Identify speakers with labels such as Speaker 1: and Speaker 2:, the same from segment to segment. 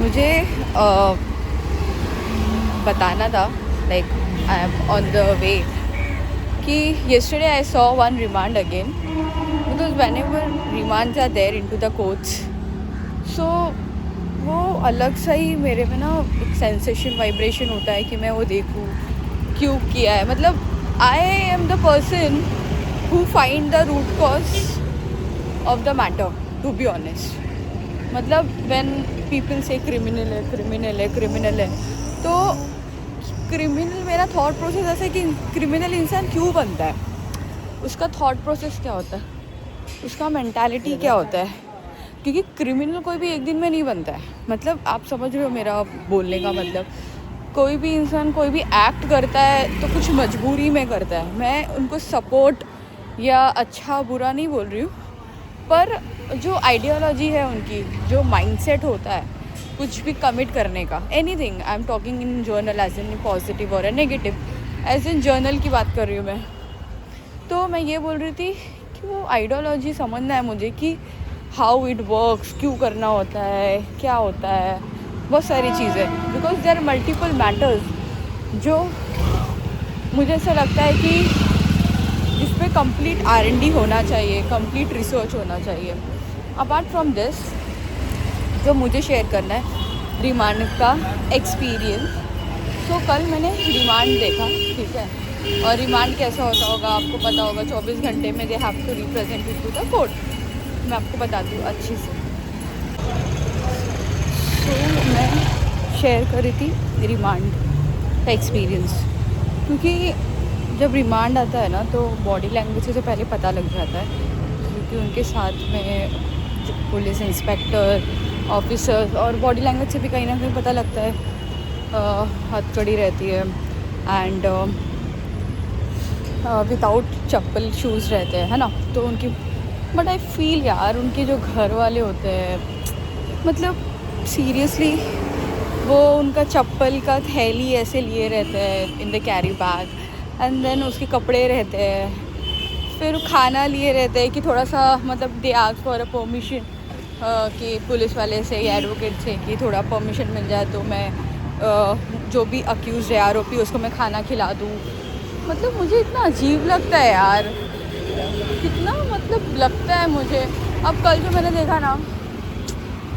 Speaker 1: मुझे बताना था, like I am on the way, कि yesterday I saw one remand again because whenever remands are there into the courts, so वो अलग सा ही मेरे में ना एक सेंसेशन वाइब्रेशन होता है कि मैं वो देखूँ क्यों किया है. मतलब I am the person who find the root cause of the matter, to be honest. मतलब व्हेन पीपल से क्रिमिनल है क्रिमिनल है क्रिमिनल है, तो क्रिमिनल मेरा थॉट प्रोसेस ऐसा है कि क्रिमिनल इंसान क्यों बनता है, उसका थॉट प्रोसेस क्या होता है, उसका मेंटालिटी क्या होता है. क्योंकि क्रिमिनल कोई भी एक दिन में नहीं बनता है. मतलब आप समझ रहे हो मेरा बोलने का मतलब. कोई भी इंसान कोई भी एक्ट करता है तो कुछ मजबूरी में करता है. मैं उनको सपोर्ट या अच्छा बुरा नहीं बोल रही हूँ, पर जो आइडियोलॉजी है उनकी, जो माइंडसेट होता है कुछ भी कमिट करने का, anything, I am talking in general as in positive और नेगेटिव, एज इन जर्नल की बात कर रही हूँ मैं. तो मैं ये बोल रही थी कि वो आइडियोलॉजी समझना है मुझे कि हाउ इट वर्क्स, क्यों करना होता है, क्या होता है, बहुत सारी चीज़ें. Because there are multiple matters जो मुझे ऐसा लगता है कि जिस पे कंप्लीट R&D होना चाहिए, कंप्लीट रिसर्च होना चाहिए. अपार्ट फ्रॉम दिस, जो मुझे शेयर करना है रिमांड का एक्सपीरियंस. तो कल मैंने रिमांड देखा, ठीक है. और रिमांड कैसा होता होगा आपको पता होगा, 24 घंटे में they have to represent it to the court. मैं आपको बताती हूँ अच्छी से. तो मैं शेयर कर रही थी रिमांड का एक्सपीरियंस, क्योंकि जब रिमांड आता है ना तो बॉडी लैंग्वेज से पहले पता लग जाता है. क्योंकि उनके साथ में पुलिस इंस्पेक्टर, ऑफिसर्स, और बॉडी लैंग्वेज से भी कहीं ना कहीं पता लगता है. हथकड़ी रहती है एंड विदाउट चप्पल शूज़ रहते हैं, है ना. तो उनकी, बट आई फील यार उनके जो घर वाले होते हैं, मतलब सीरियसली वो उनका चप्पल का थैली ऐसे लिए रहते हैं in the carry bag, and then उसके कपड़े रहते हैं, फिर खाना लिए रहते हैं कि थोड़ा सा, मतलब they ask for a permission कि पुलिस वाले से या एडवोकेट से कि थोड़ा परमिशन मिल जाए तो मैं जो भी अक्यूज़ है, आरोपी, उसको मैं खाना खिला दूँ. मतलब मुझे इतना अजीब लगता है यार, कितना मतलब लगता है मुझे. अब कल जो मैंने देखा ना,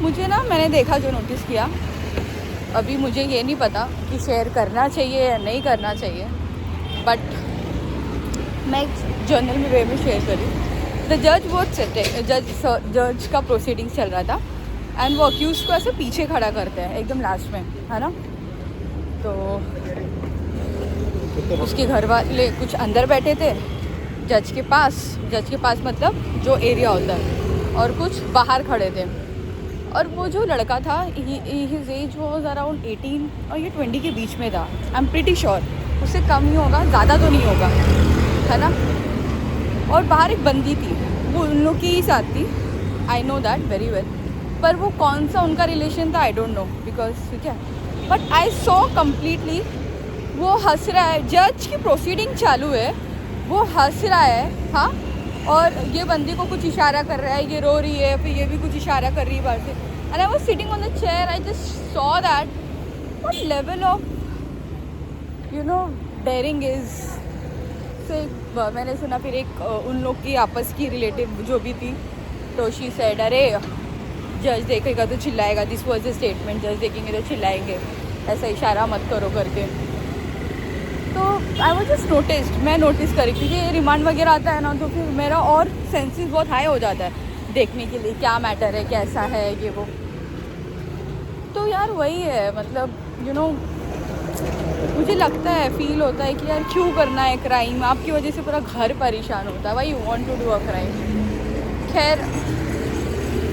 Speaker 1: मुझे ना, मैंने देखा जो नोटिस किया, अभी मुझे ये नहीं पता कि शेयर करना चाहिए या नहीं करना चाहिए, बट मैं जर्नल में वे में शेयर करी. द जज वो जज का प्रोसीडिंग्स चल रहा था एंड वो अक्यूज़ को ऐसे पीछे खड़ा करते हैं एकदम लास्ट में, है ना. तो उसके घर वाले कुछ अंदर बैठे थे जज के पास मतलब जो एरिया होता है, और कुछ बाहर खड़े थे. और वो जो लड़का था, हिज एज वाज अराउंड 18 और ये 20 के बीच में था. आई एम प्रीटी श्योर उससे कम ही होगा, ज़्यादा तो नहीं होगा, है ना. और बाहर एक बंदी थी, वो उन लोग की ही साथ थी, I know that very well. पर वो कौन सा उनका रिलेशन था आई डोंट नो, बिकॉज ठीक है, बट आई सॉ कम्प्लीटली वो हंस रहा है. जज की प्रोसीडिंग चालू है, वो हंस रहा है, हाँ, और ये बंदी को कुछ इशारा कर रहा है, ये रो रही है, फिर ये भी कुछ इशारा कर रही है बाहर से. And I was sitting on the chair, I just saw that what level of you know daring is. फिर मैंने सुना, फिर एक उन लोग की आपस की रिलेटिव जो भी थी, तो शी सेड, अरे जज देखेगा तो चिल्लाएगा, दिस वाज द स्टेटमेंट, जज देखेंगे तो चिल्लाएंगे, ऐसा इशारा मत करो करके. तो आई वाज जस्ट नोटिस्ड, मैं नोटिस करी, क्योंकि ये रिमांड वगैरह आता है ना, तो फिर मेरा और सेंसेस बहुत हाई हो जाता है देखने के लिए क्या मैटर है, कैसा है ये वो. तो यार वही है, मतलब यू नो, मुझे लगता है, फील होता है कि यार क्यों करना है क्राइम, आपकी वजह से पूरा घर परेशान होता है. Why you want to do a crime. खैर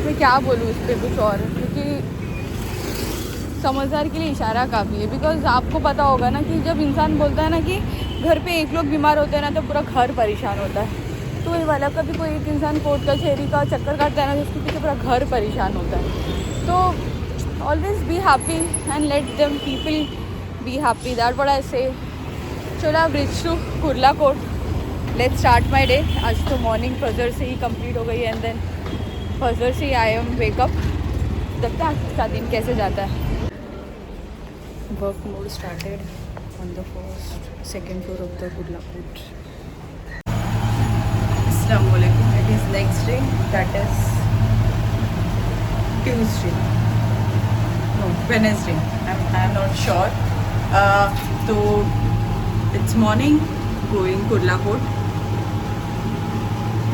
Speaker 1: मैं क्या बोलूँ इस पर कुछ और, क्योंकि समझदार के लिए इशारा काफ़ी है. बिकॉज आपको पता होगा ना कि जब इंसान बोलता है ना कि घर पे एक लोग बीमार होते हैं ना, तो पूरा घर परेशान होता है. तो वही वाला, कभी कोई एक इंसान कोर्ट कचहरी का चक्कर काटता है ना, तो उसके पीछे पूरा घर परेशान होता है. तो always be happy and let them people be happy, that what I say. चलो अब reach to Kurla court, let's start my day. आज तो मॉर्निंग फजर से ही कंप्लीट हो गई है, एंड देन फजर से ही आई एम वेकअप. देखते हैं आज का दिन कैसे जाता है। Work mode started on the second floor of the Kurla court. अस्सलाम वालेकुम। It is next day, that is Tuesday, no Wednesday, I am not sure. तो it's morning, going Kurla court.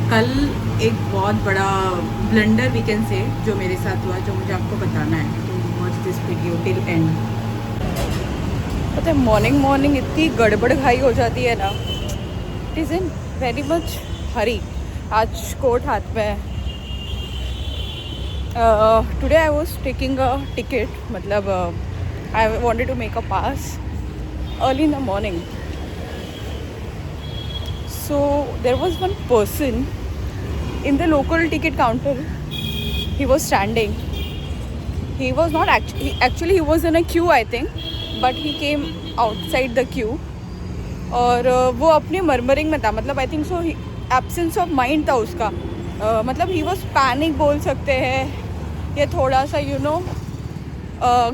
Speaker 1: कल एक बहुत बड़ा ब्लंडर वी कैन से जो मेरे साथ हुआ, जो मुझे आपको बताना है, तो watch this video till and. पता है मॉर्निंग इतनी गड़बड़ घाई हो जाती है ना, it is in very much hurry. आज कोर्ट हाथ में है। Today I was taking a ticket, मतलब I wanted to make a pass early in the morning. So there was one person in the local ticket counter. He was standing. He was not actually he was in a queue, I think, but he came outside the queue. और वो अपने murmuring में था, मतलब I think so absence of mind था उसका। मतलब he was panic बोल सकते हैं, या थोड़ा सा यू नो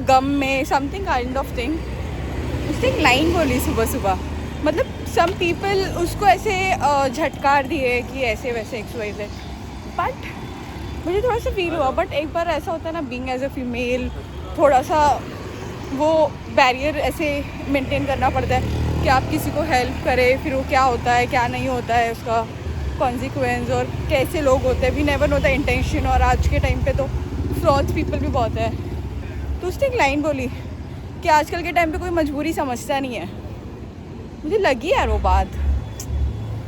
Speaker 1: गम में समथिंग काइंड ऑफ थिंग। उसने एक लाइन बोली सुबह सुबह, मतलब सम पीपल उसको ऐसे झटकार दिए कि ऐसे वैसे XYZ, बट मुझे थोड़ा सा फील हुआ। बट एक बार ऐसा होता है ना, बीइंग एज अ फीमेल, थोड़ा सा वो बैरियर ऐसे मेंटेन करना पड़ता है कि आप किसी को हेल्प करें, फिर वो क्या होता है क्या नहीं होता है, उसका कॉन्सिक्वेंस, और कैसे लोग होते हैं, भी नेवर होता इंटेंशन। और आज के टाइम पे तो फ्रॉड पीपल भी बहुत है। तो उसने एक लाइन बोली कि आजकल के टाइम पे कोई मजबूरी समझता नहीं है। मुझे लगी यार वो बात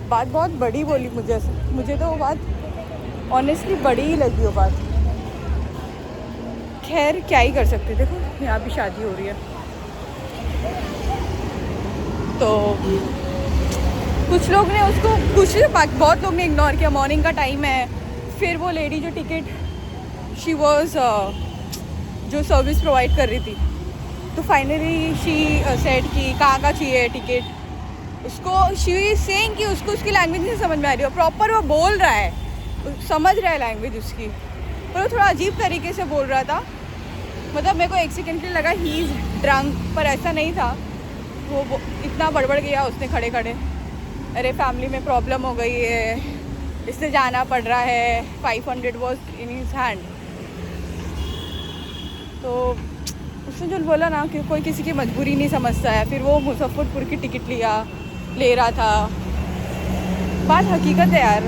Speaker 1: बहुत बड़ी बोली मुझे तो वो बात ऑनेस्टली बड़ी ही लगी वो बात। खैर क्या ही कर सकते, देखो यहाँ भी शादी हो रही है। तो कुछ लोग ने उसको बहुत लोग ने इग्नोर किया। मॉर्निंग का टाइम है। फिर वो लेडी जो टिकट शी वॉज जो सर्विस प्रोवाइड कर रही थी, तो फाइनली शी सेड कि कहाँ चाहिए टिकट। उसको शी सेइंग कि उसको उसकी लैंग्वेज नहीं समझ में आ रही हो, प्रॉपर वो बोल रहा है, समझ रहा है लैंग्वेज उसकी, पर वो थोड़ा अजीब तरीके से बोल रहा था। मतलब मेरे को एक सेकंड के लिए लगा ही इज़ ड्रंक, पर ऐसा नहीं था। वो इतना बड़बड़ गया उसने खड़े खड़े, अरे फैमिली में प्रॉब्लम हो गई है, इससे जाना पड़ रहा है, 500 वॉज इन हिज हैंड। तो उसने जो बोला ना कि कोई किसी की मजबूरी नहीं समझता है। फिर वो मुजफ्फरपुर की टिकट ले रहा था। बात हकीकत है यार,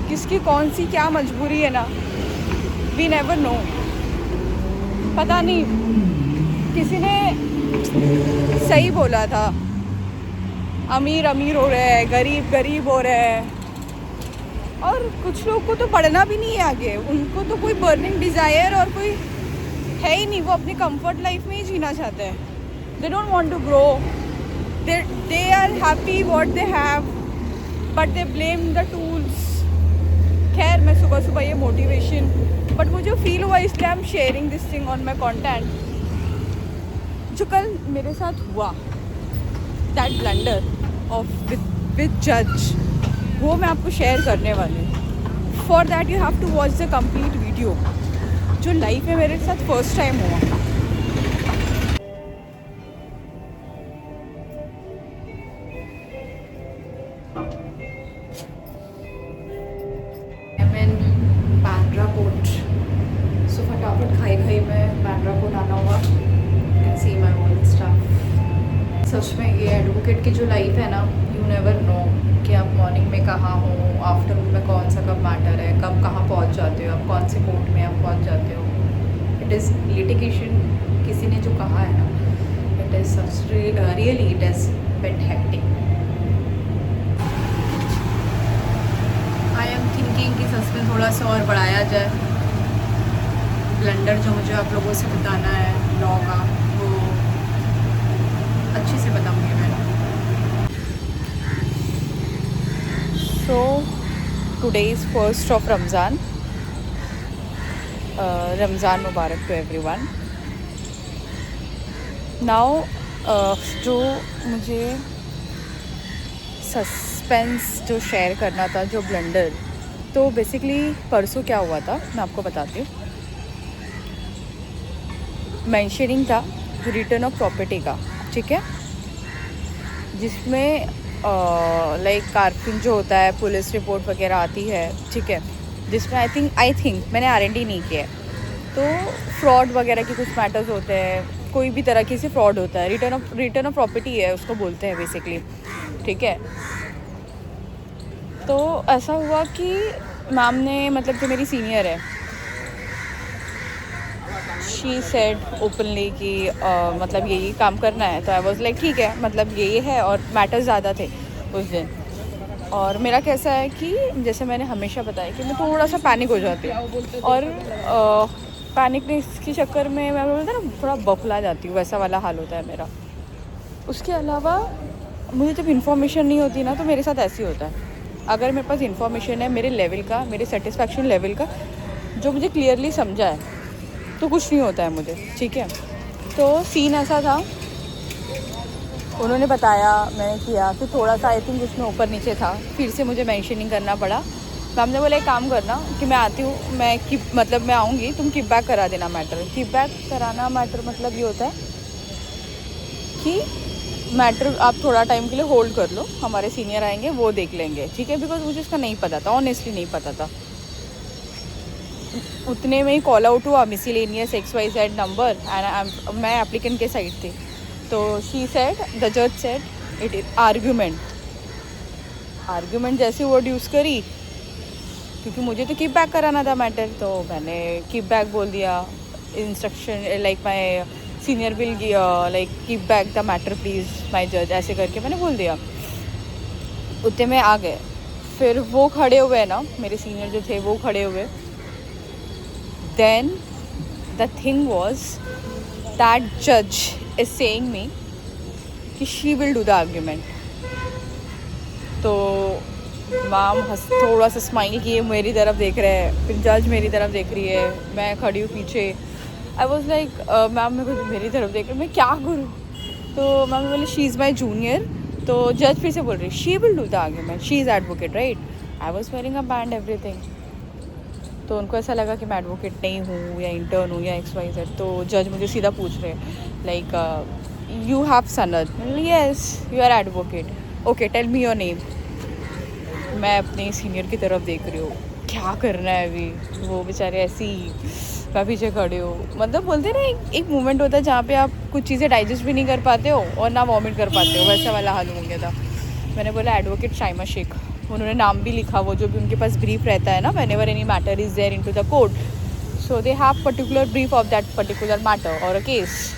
Speaker 1: किसकी कौन सी क्या मजबूरी है ना, वी नेवर नो। पता नहीं, किसी ने सही बोला था, अमीर हो रहे हैं, गरीब हो रहे हैं। और कुछ लोग को तो पढ़ना भी नहीं है आगे, उनको तो कोई बर्निंग डिज़ायर और कोई है ही नहीं। वो अपनी कंफर्ट लाइफ में ही जीना चाहते हैं। They don't want to grow, they are happy what they have, but they blame the tools. खैर मैं सुबह ये मोटिवेशन, बट मुझे फील हुआ इसलिए I am sharing this thing on my content. जो कल मेरे साथ हुआ, दैट ब्लंडर ऑफ विद जज, वो मैं आपको शेयर करने वाली हूँ। For that you have to watch the complete video, जो लाइफ में मेरे साथ फर्स्ट टाइम हुआ। बांद्रा कोट, सो फटाफट खाई में बांद्रा कोट आना हुआ। सी माई ओन स्टाफ। सच में ये एडवोकेट की जो लाइफ है ना, यू नेवर नो कि आप मॉर्निंग में कहाँ हो, आफ्टरनून में कौन सा कब मैटर है, कब कहाँ पहुँच जाते हो आप, कौन से कोर्ट में आप पहुँच जाते हो। इट इज़ लिटिगेशन, किसी ने जो कहा है ना, it is really it is bit hectic. I am thinking कि सस्पेंस थोड़ा सा और बढ़ाया जाए। ब्लंडर जो मुझे आप लोगों से बताना है लॉ का, वो अच्छे से बताऊँगी मैं। So today is 1st of Ramzan. Ramzan मुबारक टू एवरीवन। नाउ जो मुझे सस्पेंस जो शेयर करना था, जो ब्लंडर, तो बेसिकली परसों क्या हुआ था मैं आपको बताती हूँ। मेंशनिंग था रिटर्न ऑफ प्रॉपर्टी का, ठीक है, जिसमें लाइक कारफिन जो होता है, पुलिस रिपोर्ट वगैरह आती है, ठीक है, जिसमें आई थिंक मैंने R&D नहीं किया है, तो फ्रॉड वगैरह के कुछ मैटर्स होते हैं, कोई भी तरह की से फ्रॉड होता है, रिटर्न ऑफ प्रॉपर्टी है उसको बोलते हैं बेसिकली, ठीक है। तो ऐसा हुआ कि मैम ने, मतलब जो मेरी सीनियर है, शी सेड ओपनली कि मतलब यही काम करना है। तो आई वॉज लाइक ठीक है, मतलब यही है, और मैटर्स ज़्यादा थे उस दिन। और मेरा कैसा है कि जैसे मैंने हमेशा बताया कि मैं थोड़ा सा पैनिक हो जाती हूँ, और पैनिक के चक्कर में मैं बोलता ना थोड़ा बौखला जाती हूँ, वैसा वाला हाल होता है मेरा। उसके अलावा मुझे जब इन्फॉर्मेशन नहीं होती ना, तो मेरे साथ ऐसे ही होता है। अगर मेरे पास इन्फॉर्मेशन है मेरे लेवल का, मेरे सेटिस्फैक्शन लेवल का, जो मुझे क्लियरली समझा है, तो कुछ नहीं होता है मुझे, ठीक है। तो सीन ऐसा था, उन्होंने बताया, मैंने किया, फिर थोड़ा सा आई थिंक उसमें ऊपर नीचे था, फिर से मुझे मेंशनिंग करना पड़ा। मैम ने बोला एक काम करना कि मैं आती हूँ, मैं आऊँगी, तुम किक बैक करा देना मैटर। किक बैक कराना मैटर मतलब ये होता है कि मैटर आप थोड़ा टाइम के लिए होल्ड कर लो, हमारे सीनियर आएंगे वो देख लेंगे, ठीक है। बिकॉज मुझे इसका नहीं पता था, ऑनेस्टली नहीं पता था। उतने में ही कॉल आउट हुआ मिसलेनियस XYZ नंबर, एंड मैं एप्लीकेंट के साइड थी। तो शी सेड, द जज सेड इट इज आर्ग्यूमेंट जैसी वर्ड यूज़ करी, क्योंकि मुझे तो कीप बैक कराना था मैटर, तो मैंने कीप बैक बोल दिया। Instruction like my senior will like keep back the matter please my जज, ऐसे करके मैंने बोल दिया। उतने में आ गए, फिर वो खड़े हुए ना, मेरे सीनियर जो थे वो खड़े हुए। Then the thing was that judge is saying me कि she will do the argument। तो मैम थोड़ा सा स्माइल किए, मेरी तरफ देख रहे हैं, फिर जज मेरी तरफ देख रही है, मैं खड़ी हूँ पीछे। आई वॉज लाइक मैम मेरी तरफ देख रही, मैं क्या करूँ। तो मैम बोले शी इज़ माई जूनियर। तो जज फिर से बोल रही, she will do the argument, she is advocate right. I was wearing a band everything. तो उनको ऐसा लगा कि मैं एडवोकेट नहीं हूँ या इंटर्न हूँ या XYZ। तो जज मुझे सीधा पूछ रहे लाइक यू हैव सनद, yes you are advocate, okay tell me your name. मैं अपने सीनियर की तरफ देख रही हूँ, क्या करना है अभी। वो बेचारे ऐसी मैं पीछे खड़े हो, मतलब बोलते ना एक मोमेंट होता है जहाँ पे आप कुछ चीज़ें डाइजेस्ट भी नहीं कर पाते हो और ना वॉमिट कर पाते हो, वैसा वाला हाल हो गया था। मैंने बोला एडवोकेट शाइमा शेख। उन्होंने नाम भी लिखा, वो जो भी उनके पास ब्रीफ रहता है ना, whenever any matter is there into the court, so they have particular brief of that particular matter और अ केस।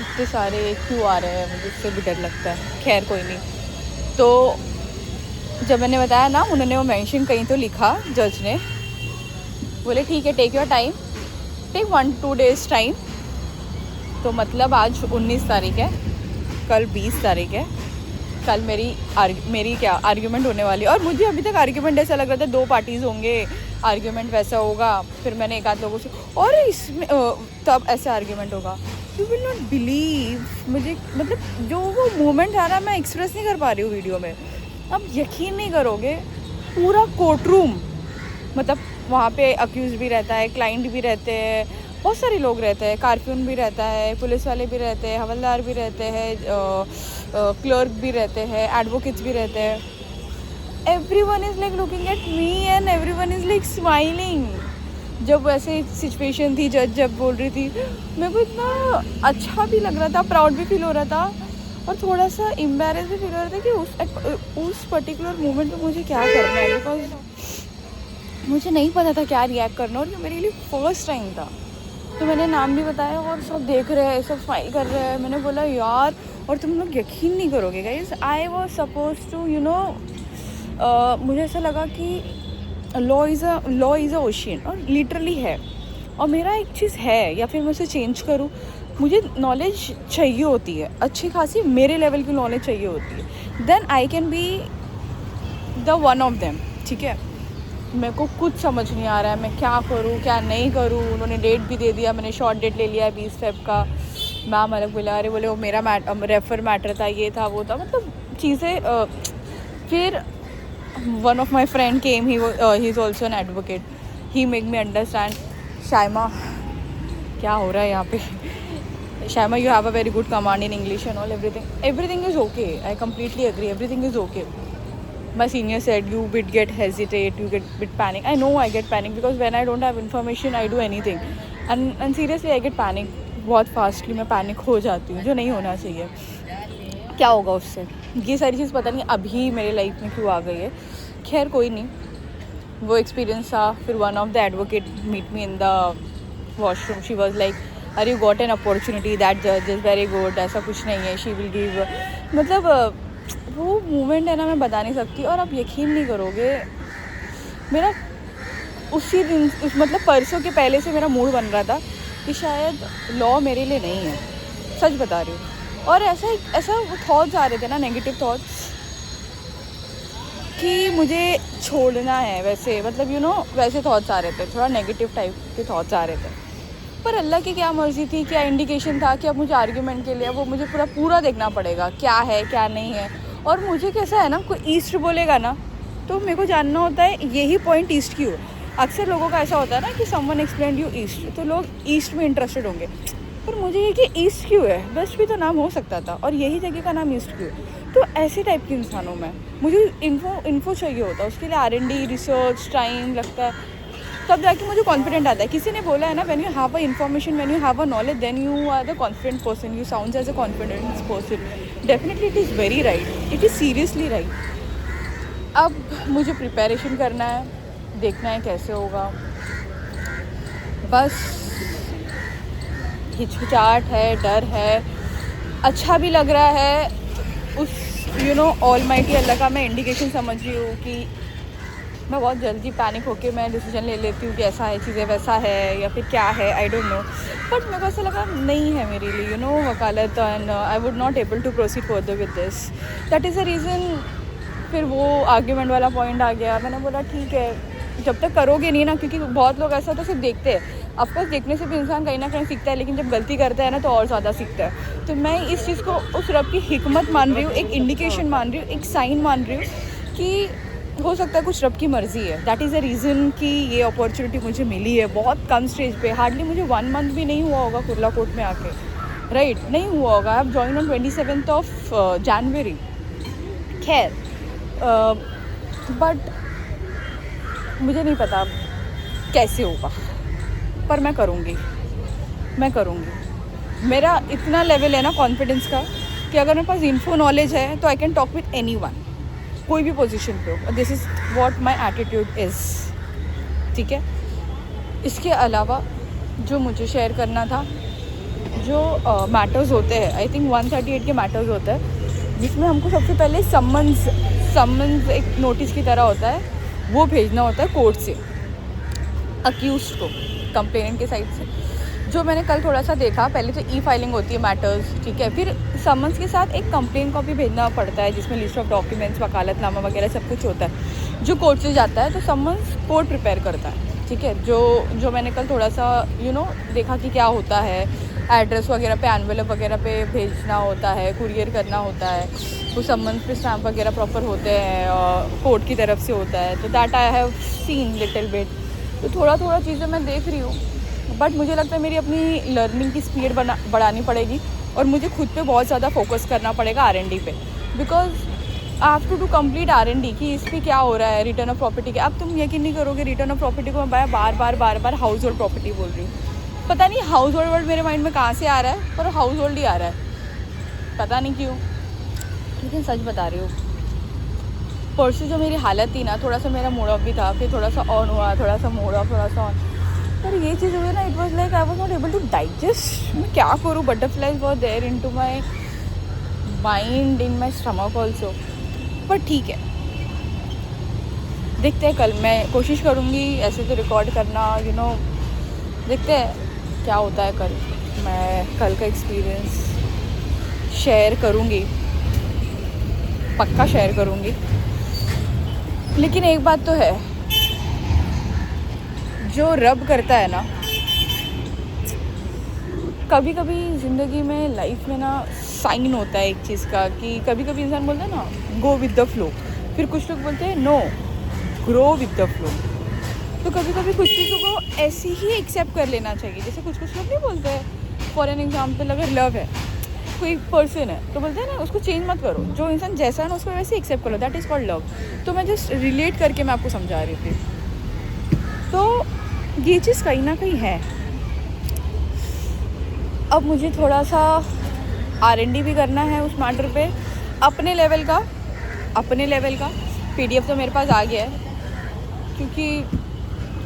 Speaker 1: इतने सारे क्यों आ रहे हैं, मुझे इससे भी डर लगता है, खैर कोई नहीं। तो जब मैंने बताया ना, उन्होंने वो मेंशन कहीं तो लिखा, जज ने बोले ठीक है take your time, take 1-2 days time. तो मतलब आज 19 तारीख है, कल 20 तारीख है, कल मेरी क्या आर्ग्यूमेंट होने वाली है। और मुझे अभी तक आर्ग्यूमेंट ऐसा लग रहा था 2 पार्टीज़ होंगे, आर्ग्यूमेंट वैसा होगा। फिर मैंने एक आध लोगों से, और इसमें तब ऐसा आर्ग्यूमेंट होगा। यू विल नॉट बिलीव, मुझे मतलब जो वो मोमेंट आ रहा मैं एक्सप्रेस नहीं कर पा रही हूँ वीडियो में। अब यकीन नहीं करोगे, पूरा कोर्ट रूम, मतलब वहाँ पे अक्यूज़ भी रहता है, क्लाइंट भी रहते हैं, बहुत सारे लोग रहते हैं, कारकुन भी रहता है, पुलिस वाले भी रहते हैं, हवलदार भी रहते हैं, क्लर्क भी रहते हैं, एडवोकेट्स भी रहते हैं। Everyone is like looking at me and everyone is like smiling. जब वैसे सिचुएशन थी, जज जब बोल रही थी, मेरे को इतना अच्छा भी लग रहा था, प्राउड भी फील हो रहा था, और थोड़ा सा एम्बैरेस भी फील हो रहा था कि उस पर्टिकुलर मोमेंट में मुझे क्या करना है, बिकॉज मुझे नहीं पता था क्या रिएक्ट करना, और ये मेरे लिए फर्स्ट टाइम था। तो मैंने नाम भी बताया और सब देख रहे हैं, सब स्माइल कर रहे हैं। मैंने बोला यार, और तुम लोग यकीन नहीं करोगे guys, I was suppose to मुझे ऐसा लगा कि लॉ इज़ अ ओशियन, और लिटरली है। और मेरा एक चीज़ है, या फिर मैं उसे चेंज करूँ, मुझे नॉलेज चाहिए होती है, अच्छी खासी मेरे लेवल की नॉलेज चाहिए होती है, then I can be the one of them, ठीक है। मेरे को कुछ समझ नहीं आ रहा है, मैं क्या करूँ क्या नहीं करूँ। उन्होंने डेट भी दे दिया, मैंने शॉर्ट डेट ले लिया 20 फेब का। मैम अलग बोला, अरे बोले वो मेरा रेफर मैटर था, ये था वो था, मतलब चीज़ें। फिर one of my friend came, he is also an advocate, he make me understand Shaima, क्या हो रहा है यहाँ पे? Shaima, you have a very good command in English and all, everything is okay. I completely agree, everything is okay. My senior said you bit get hesitate, you get bit panic. I know I get panic because when I don't have information I do anything and seriously I get panic बहुत fastly. मैं panic हो जाती हूँ, जो नहीं होना चाहिए. क्या होगा उससे? ये सारी चीज़ पता नहीं अभी मेरे लाइफ में क्यों आ गई है. खैर कोई नहीं, वो एक्सपीरियंस था. फिर one of the advocate meet me in the washroom. She was like, अरे you got an opportunity, that जज इज़ वेरी गुड. ऐसा कुछ नहीं है, शी विल गिव. मतलब वो मोमेंट है ना, मैं बता नहीं सकती. और आप यकीन नहीं करोगे, मेरा उसी दिन मतलब परसों के पहले से मेरा मूड बन रहा था कि शायद लॉ मेरे लिए नहीं है. सच बता रही हूँ. और ऐसा वो थॉट्स आ रहे थे ना, नेगेटिव थॉट्स, कि मुझे छोड़ना है. वैसे मतलब वैसे थॉट्स आ रहे थे, थोड़ा नेगेटिव टाइप के थॉट्स आ रहे थे. पर अल्लाह की क्या मर्ज़ी थी, क्या इंडिकेशन था कि अब मुझे आर्ग्यूमेंट के लिए वो मुझे पूरा देखना पड़ेगा, क्या है क्या नहीं है. और मुझे कैसा है ना, कोई ईस्ट बोलेगा ना तो मेरे को जानना होता है यही पॉइंट ईस्ट क्यों. अक्सर लोगों का ऐसा होता है ना कि समवन एक्सप्लेन यू ईस्ट, तो लोग ईस्ट में इंटरेस्टेड होंगे. पर मुझे ये कि ईस्ट क्यों है, वेस्ट भी तो नाम हो सकता था, और यही जगह का नाम ईस्ट क्यों. तो ऐसे टाइप के इंसानों में मुझे इन्फो चाहिए होता है. उसके लिए R&D रिसर्च टाइम लगता है, तब जाके मुझे कॉन्फिडेंट आता है. किसी ने बोला है ना, when you have a information, when you have a knowledge, then you are the confident person, you sounds as a confidence person. Definitely it is very right, it is seriously right. अब मुझे preparation करना है, देखना है कैसे होगा. बस हिचकिचाहट है, डर है, अच्छा भी लग रहा है. उस ऑलमाइटी अल्लाह का मैं इंडिकेशन समझ रही हूँ कि मैं बहुत जल्दी पैनिक होके मैं डिसीजन ले लेती हूँ कि ऐसा है, चीज़ें वैसा है या फिर क्या है, आई डोंट नो. बट मेरे को ऐसा लगा नहीं है मेरे लिए वकालत, and I would not able to proceed further with this. That is the reason. फिर वो आर्ग्यूमेंट वाला पॉइंट आ गया. मैंने बोला ठीक है, जब तक करोगे नहीं ना, क्योंकि बहुत लोग ऐसा तो सिर्फ देखते हैं. ऑफकोर्स देखने से भी इंसान कहीं ना कहीं सीखता है, लेकिन जब गलती करता है ना तो और ज़्यादा सीखता है. तो मैं इस चीज़ को उस रब की हिकमत मान रही हूँ, एक इंडिकेशन मान रही हूँ, एक साइन मान रही हूँ कि हो सकता है कुछ रब की मर्ज़ी है. दैट इज़ द रीज़न कि ये अपॉर्चुनिटी मुझे मिली है बहुत कम स्टेज पे. हार्डली मुझे 1 मंथ भी नहीं हुआ होगा कुर्ला कोर्ट में आके, राइट, नहीं हुआ होगा. I have join on 27th of January. खैर, बट मुझे नहीं पता कैसे होगा, पर मैं करूँगी. मेरा इतना लेवल है ना कॉन्फिडेंस का कि अगर मेरे पास इन्फो नॉलेज है तो I can talk with anyone, कोई भी पोजीशन पे हो. This is what my attitude is. ठीक है. इसके अलावा जो मुझे शेयर करना था, जो मैटर्स होते हैं, आई थिंक 138 के मैटर्स होते हैं, जिसमें हमको सबसे पहले समन्स एक नोटिस की तरह होता है, वो भेजना होता है कोर्ट से अक्यूज्ड को, कंप्लेनेंट के साइड से. जो मैंने कल थोड़ा सा देखा, पहले तो फाइलिंग होती है मैटर्स, ठीक है. फिर समन्स के साथ एक कंप्लेन कॉपी भेजना पड़ता है, जिसमें लिस्ट ऑफ डॉक्यूमेंट्स, वकालतनामा वगैरह सब कुछ होता है. जो कोर्ट से जाता है तो समन्स कोर्ट प्रिपेयर करता है. ठीक है. जो मैंने कल थोड़ा सा देखा कि क्या होता है, एड्रेस वगैरह पे, एनवेलप वगैरह पे भेजना होता है, कुरियर करना होता है, वो समन्स पे स्टैम्प वगैरह प्रॉपर होते हैं, कोर्ट की तरफ से होता है. तो that I have seen little bit. तो थोड़ा चीज़ें मैं देख रही हूँ, बट मुझे लगता है मेरी अपनी लर्निंग की स्पीड बढ़ानी पड़ेगी, और मुझे खुद पे बहुत ज़्यादा फोकस करना पड़ेगा R&D पे. Because I have to complete R&D कि इस पर क्या हो रहा है, रिटर्न ऑफ प्रॉपर्टी के. अब तुम यकीन नहीं करोगे, रिटर्न ऑफ प्रॉपर्टी को मैं बार हाउस होल्ड प्रॉपर्टी बोल रही हूँ. पता नहीं हाउस होल्ड वर्ड मेरे माइंड में कहाँ से आ रहा है, पर हाउस होल्ड ही आ रहा है, पता नहीं क्यों. लेकिन सच बता रही हूँ, परसों जो मेरी हालत थी ना, थोड़ा सा मेरा मूड ऑफ भी था, फिर थोड़ा सा ऑन हुआ, थोड़ा सा मूड ऑफ, थोड़ा सा ऑन. पर ये चीज़ हुई ना, it was like I was not able to digest. मैं क्या करूँ, butterflies was there in to my mind, in my stomach also. पर ठीक है, देखते हैं. कल मैं कोशिश करूँगी ऐसे तो रिकॉर्ड करना, देखते हैं क्या होता है. मैं कल का एक्सपीरियंस शेयर करूँगी, पक्का शेयर करूँगी. लेकिन एक बात तो है, जो रब करता है ना, कभी कभी ज़िंदगी में, लाइफ में ना, साइन होता है एक चीज़ का कि कभी कभी इंसान बोलता है ना, गो विद द फ्लो. फिर कुछ लोग बोलते हैं no, grow with the flow. तो कभी कभी कुछ चीज़ों को ऐसे ही एक्सेप्ट कर लेना चाहिए। जैसे कुछ कुछ लोग नहीं बोलते हैं, फॉर एन एग्जाम्पल अगर लव है, कोई पर्सन है तो बोलते हैं ना उसको चेंज मत करो, जो इंसान जैसा है ना उसको वैसे एक्सेप्ट करो, दैट इज़ कॉल्ड लव। तो मैं जस्ट रिलेट करके मैं आपको समझा रही थी। तो ये चीज़ कहीं ना कहीं है। अब मुझे थोड़ा सा R&D भी करना है उस मैटर पे, अपने लेवल का PDF तो मेरे पास आ गया है, क्योंकि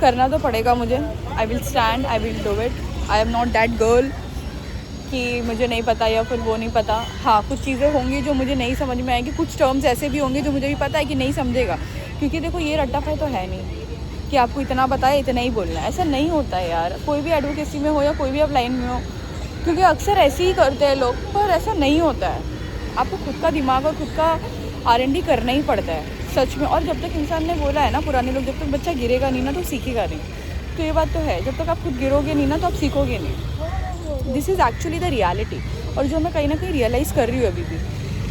Speaker 1: करना तो पड़ेगा मुझे। I will stand, I will do it. I am not that girl कि मुझे नहीं पता या फिर वो नहीं पता। हाँ, कुछ चीज़ें होंगी जो मुझे नहीं समझ में आएगी, कुछ टर्म्स ऐसे भी होंगे जो मुझे भी पता है कि नहीं समझेगा, क्योंकि देखो ये रट्टाफाई तो है नहीं कि आपको इतना पता है इतना ही बोलना है। ऐसा नहीं होता है यार, कोई भी एडवोकेसी में हो या कोई भी आप लाइन में हो, क्योंकि अक्सर ऐसे ही करते हैं लोग, पर ऐसा नहीं होता है। आपको खुद का दिमाग और खुद का R&D करना ही पड़ता है सच में। और जब तक इंसान ने बोला है ना, पुराने लोग, जब तक बच्चा गिरेगा नहीं ना तो सीखेगा नहीं। तो ये बात तो है, जब तक आप खुद गिरोगे नहीं ना तो आप सीखोगे नहीं। This is actually the reality. और जो मैं कहीं ना कहीं रियलाइज़ कर रही हूँ अभी भी,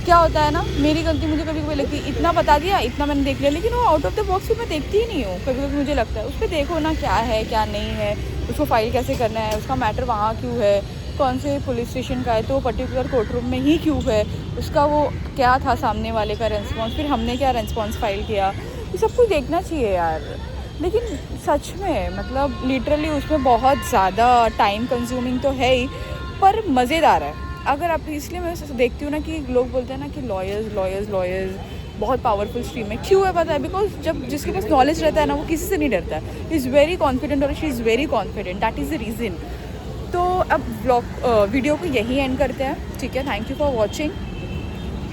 Speaker 1: क्या होता है ना, मेरी गलती मुझे कभी कभी लगती है, इतना बता दिया, इतना मैंने देख लिया, लेकिन वो आउट ऑफ द बॉक्स भी मैं देखती ही नहीं हूँ। कभी कभी मुझे लगता है उस पर देखो ना क्या है क्या नहीं है, उसको फाइल कैसे करना है, उसका मैटर वहाँ क्यों है, कौन से पुलिस स्टेशन का है, तो पर्टिकुलर कोर्ट रूम में ही क्यों है, उसका वो क्या था सामने वाले का रेस्पॉन्स, फिर हमने क्या रेस्पॉन्स फाइल किया, ये सब कुछ देखना चाहिए यार। लेकिन सच में मतलब लिटरली उसमें बहुत ज़्यादा टाइम कंज्यूमिंग तो है ही, पर मज़ेदार है। अगर आप, इसलिए मैं देखती हूँ ना कि लोग बोलते हैं ना कि लॉयर्स बहुत पावरफुल स्ट्रीम है। क्यों है पता है? बिकॉज जब जिसके पास नॉलेज रहता है ना वो किसी से नहीं डरता है, इज़ वेरी कॉन्फिडेंट और she is very confident, that is the reason. तो अब वीडियो को यही एंड करते हैं, ठीक है। Thank you for watching.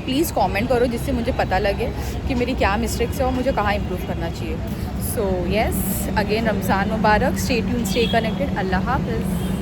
Speaker 1: Please comment करो जिससे मुझे पता लगे कि मेरी क्या मिस्टेक्स है और मुझे कहाँ इम्प्रूव करना चाहिए। सो येस, अगेन रमज़ान मुबारक, स्टे ट्यून्ड, स्टे कनेक्टेड, अल्लाह हाफ़िज़।